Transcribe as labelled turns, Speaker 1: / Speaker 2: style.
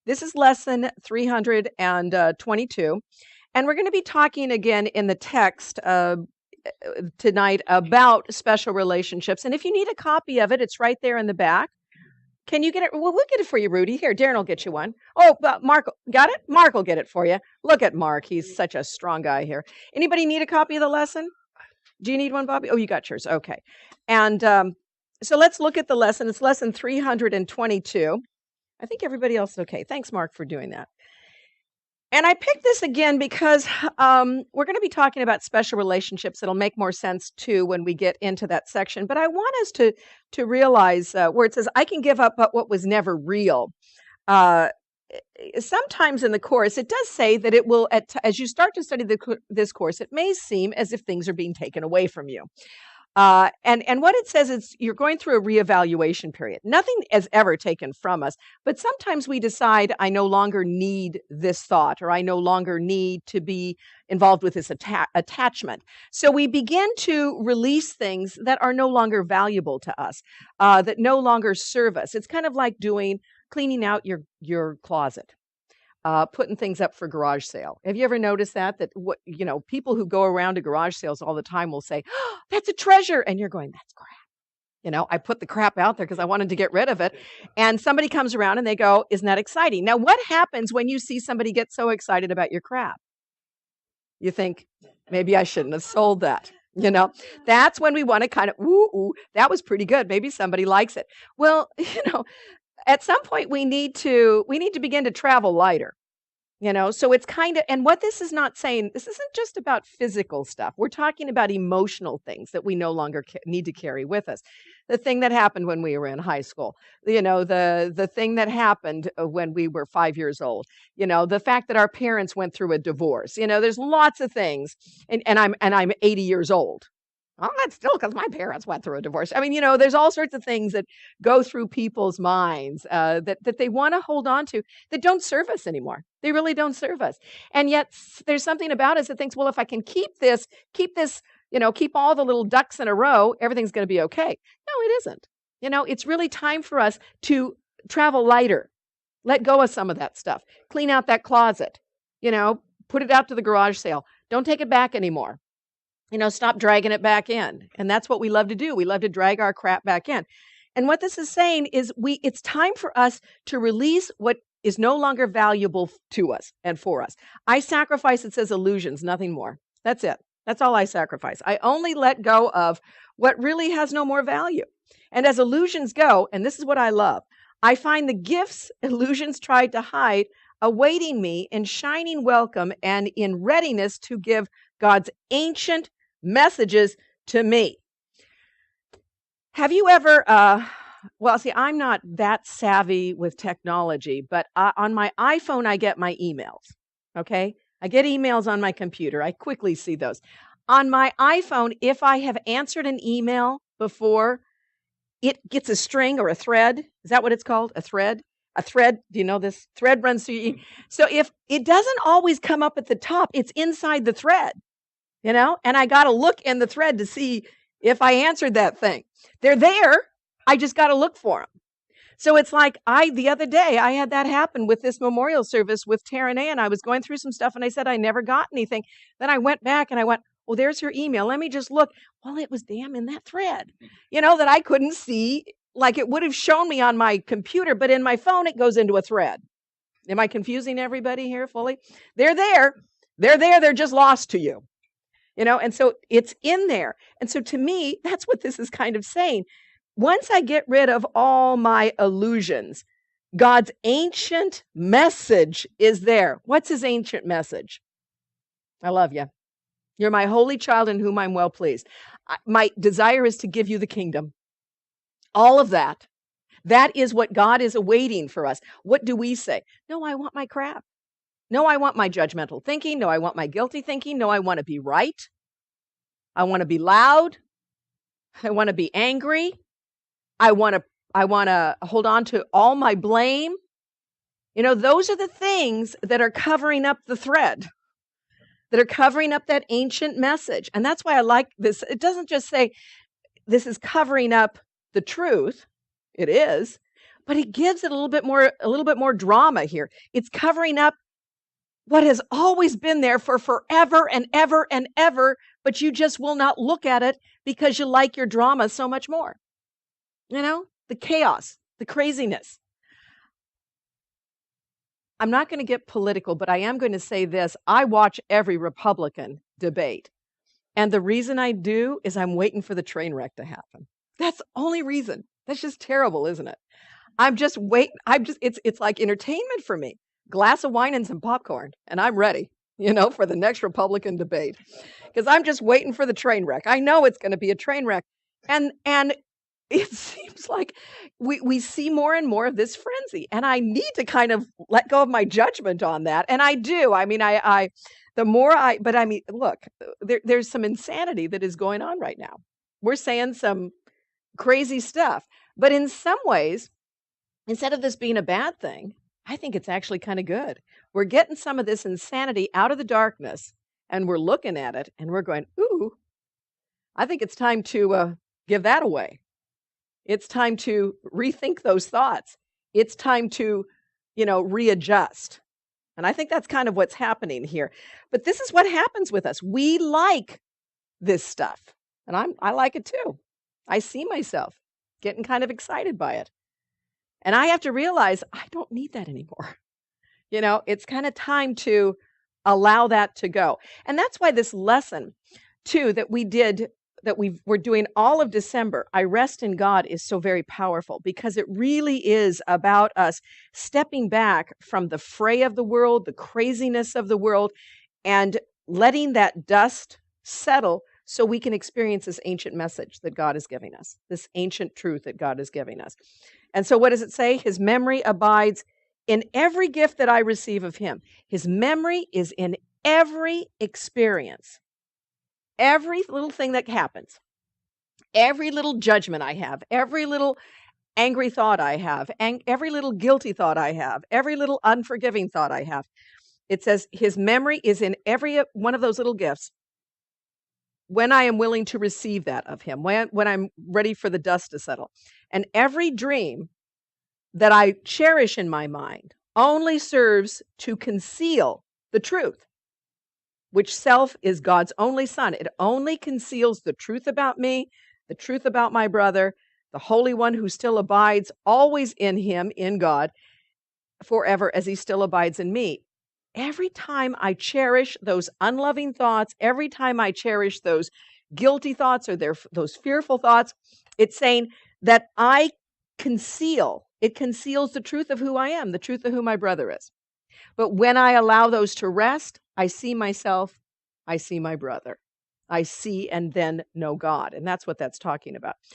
Speaker 1: This is lesson 322. And we're going to be talking again in the text tonight about special relationships. And if you need a copy of it, it's right there in the back. Can you get it? Well, we'll get it for you, Rudy. Here, Darren will get you one. Oh, but Mark, got it? Mark will get it for you. Look at Mark. He's such a strong guy here. Anybody need a copy of the lesson? Do you need one, Bobby? Oh, you got yours. Okay. And so let's look at the lesson. It's lesson 322. I think everybody else is okay. Thanks, Mark, for doing that. And I picked this again because we're going to be talking about special relationships. It'll make more sense too when we get into that section. But I want us to realize where it says, "I can give up what was never real." Sometimes in the course, it does say that it will, as you start to study this course, it may seem as if things are being taken away from you. And what it says is you're going through a reevaluation period. Nothing is ever taken from us, but sometimes we decide I no longer need this thought, or I no longer need to be involved with this attachment. So we begin to release things that are no longer valuable to us, that no longer serve us. It's kind of like cleaning out your closet. Putting things up for garage sale. Have you ever noticed that people who go around to garage sales all the time will say, "Oh, that's a treasure," and you're going, "That's crap." I put the crap out there because I wanted to get rid of it, and somebody comes around and they go, "Isn't that exciting?" Now, what happens when you see somebody get so excited about your crap? You think, maybe I shouldn't have sold that. That's when we want to kind of, ooh, that was pretty good. Maybe somebody likes it. Well, at some point we need to begin to travel lighter. So it's kind of, and what this is not saying, this isn't just about physical stuff. We're talking about emotional things that we no longer need to carry with us. The thing that happened when we were in high school, the thing that happened when we were 5 years old, the fact that our parents went through a divorce, there's lots of things. And I'm 80 years old. Well, that's still because my parents went through a divorce. I mean, there's all sorts of things that go through people's minds that they want to hold on to that don't serve us anymore. They really don't serve us. And yet there's something about us that thinks, well, if I can keep this, keep all the little ducks in a row, everything's going to be okay. No, it isn't. It's really time for us to travel lighter, let go of some of that stuff, clean out that closet, put it out to the garage sale. Don't take it back anymore. Stop dragging it back in. And that's what we love to do. We love to drag our crap back in. And what this is saying is it's time for us to release what is no longer valuable to us and for us. I sacrifice, it says, illusions, nothing more. That's it. That's all I sacrifice. I only let go of what really has no more value. And as illusions go, and this is what I love, I find the gifts illusions tried to hide awaiting me in shining welcome and in readiness to give God's ancient messages to me. Have you ever, well, see, I'm not that savvy with technology, but on my iPhone, I get my emails, okay? I get emails on my computer. I quickly see those. On my iPhone, if I have answered an email before, it gets a string or a thread. Is that what it's called? A thread? A thread, do you know this? Thread runs through you. So if it doesn't always come up at the top, it's inside the thread. And I got to look in the thread to see if I answered that thing. They're there. I just got to look for them. So it's like the other day, I had that happen with this memorial service with Taryn A, and I was going through some stuff and I said, I never got anything. Then I went back and I went, oh, there's her email. Let me just look. Well, it was damn in that thread, that I couldn't see, like it would have shown me on my computer, but in my phone, it goes into a thread. Am I confusing everybody here fully? They're there. They're there. They're just lost to you. And so it's in there. And so to me, that's what this is kind of saying. Once I get rid of all my illusions, God's ancient message is there. What's his ancient message? I love you. You're my holy child in whom I'm well pleased. My desire is to give you the kingdom. All of that. That is what God is awaiting for us. What do we say? No, I want my crap. No, I want my judgmental thinking. No, I want my guilty thinking. No, I want to be right. I want to be loud. I want to be angry. I want to hold on to all my blame. Those are the things that are covering up the thread, that are covering up that ancient message. And that's why I like this. It doesn't just say this is covering up the truth. It is. but he gives it a little bit more drama here. It's covering up what has always been there for forever and ever and ever, but you just will not look at it because you like your drama so much more. You know, the chaos, the craziness. I'm not going to get political, but I am going to say this. I watch every Republican debate. And the reason I do is I'm waiting for the train wreck to happen. That's the only reason. That's just terrible, isn't it? I'm just waiting. It's like entertainment for me. Glass of wine and some popcorn, and I'm ready, for the next Republican debate. Because I'm just waiting for the train wreck. I know it's going to be a train wreck. And it seems like we see more and more of this frenzy. And I need to kind of let go of my judgment on that. And I do. I mean, look, there's some insanity that is going on right now. We're saying some crazy stuff. But in some ways, instead of this being a bad thing, I think it's actually kind of good. We're getting some of this insanity out of the darkness, and we're looking at it, and we're going, ooh, I think it's time to give that away. It's time to rethink those thoughts. It's time to, readjust. And I think that's kind of what's happening here. But this is what happens with us. We like this stuff, and I like it too. I see myself getting kind of excited by it. And I have to realize I don't need that anymore. It's kind of time to allow that to go. And that's why this lesson, too, that we're doing all of December, I Rest in God, is so very powerful, because it really is about us stepping back from the fray of the world, the craziness of the world, and letting that dust settle so we can experience this ancient message that God is giving us, this ancient truth that God is giving us. And so what does it say? His memory abides in every gift that I receive of him. His memory is in every experience, every little thing that happens, every little judgment I have, every little angry thought I have, and every little guilty thought I have, every little unforgiving thought I have. It says his memory is in every one of those little gifts when I am willing to receive that of him, when I'm ready for the dust to settle. And every dream that I cherish in my mind only serves to conceal the truth, which self is God's only son. It only conceals the truth about me, the truth about my brother, the Holy One who still abides always in him, in God, forever, as he still abides in me. Every time I cherish those unloving thoughts, every time I cherish those guilty thoughts or those fearful thoughts, it's saying that it conceals the truth of who I am, the truth of who my brother is. But when I allow those to rest, I see myself, I see my brother. I see and then know God. And that's what that's talking about.